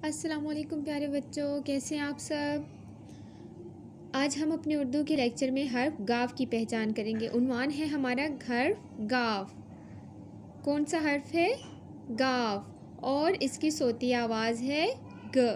अस्सलाम वालेकुम प्यारे बच्चों, कैसे हैं आप सब। आज हम अपने उर्दू के लेक्चर में हर्फ गाव की पहचान करेंगे। उन्वान है हमारा हर्फ गाव। कौन सा हर्फ है? गाव। और इसकी सोती आवाज़ है ग।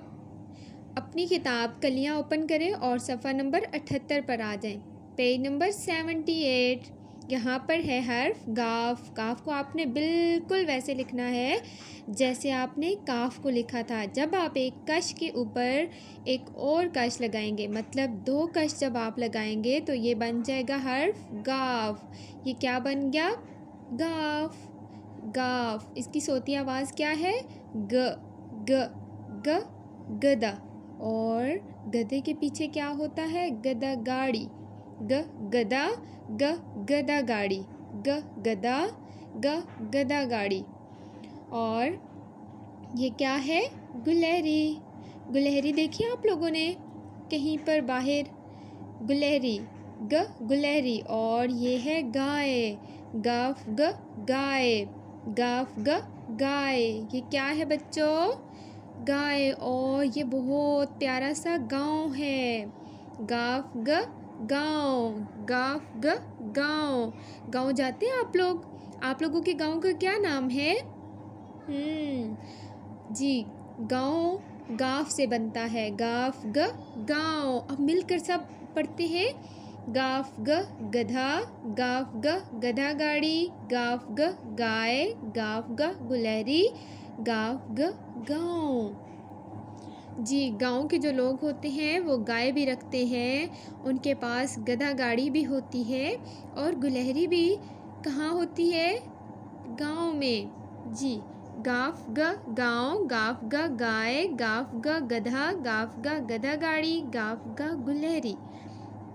अपनी किताब कलियाँ ओपन करें और सफ़ा नंबर 78 पर आ जाएं। Page number 78। यहाँ पर है हर्फ गाफ। काफ को आपने बिल्कुल वैसे लिखना है जैसे आपने काफ को लिखा था। जब आप एक कश के ऊपर एक और कश लगाएंगे, मतलब दो कश जब आप लगाएंगे तो ये बन जाएगा हर्फ गाफ। ये क्या बन गया? गाफ। गाफ। इसकी सोती आवाज़ क्या है? ग ग ग गदा। और गधे के पीछे क्या होता है? गदा गाड़ी। ग गदा ग गदा गाड़ी। ग गदा ग गदा गाड़ी। और ये क्या है? गुलहरी। गुलहरी देखी आप लोगों ने कहीं पर बाहर? गुलहरी। ग गुलहरी। और ये है गाय। गाफ ग गाय। गाफ ग गाय। ये क्या है बच्चों? गाय। और ये बहुत प्यारा सा गांव है। गाफ ग गांव। गाफ ग गांव। गांव जाते हैं आप लोग? आप लोगों के गांव का क्या नाम है? जी, गांव गाफ से बनता है। गाफ ग गांव। अब मिलकर सब पढ़ते हैं। गाफ ग गधा। गाफ ग गधा गाड़ी। गाफ ग गाय। गाफ ग गुलहरी। गाफ ग गांव। जी, गांव के जो लोग होते हैं वो गाय भी रखते हैं, उनके पास गधा गाड़ी भी होती है और गुलहरी भी कहाँ होती है? गांव में। जी, गाफ ग गांव। गाफ ग गाय। गाफ ग गधा। गाफ ग गधा गाड़ी। गाफ ग गुलहरी।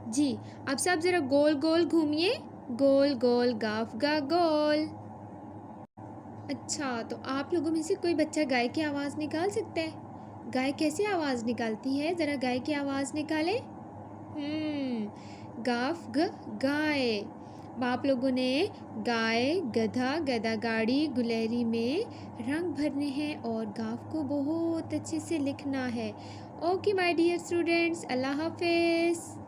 जी, अब सब ज़रा गोल गोल घूमिए। गोल गोल गाफ ग गोल। अच्छा, तो आप लोगों में से कोई बच्चा गाय की आवाज़ निकाल सकता है? गाय कैसे आवाज़ निकालती है? ज़रा गाय की आवाज़ निकाले। गाफ ग गाय। आप लोगों ने गाय, गधा, गधा गाड़ी, गुलहरी में रंग भरने हैं और गाफ को बहुत अच्छे से लिखना है। ओके माय डियर स्टूडेंट्स, अल्लाह हाफिज़।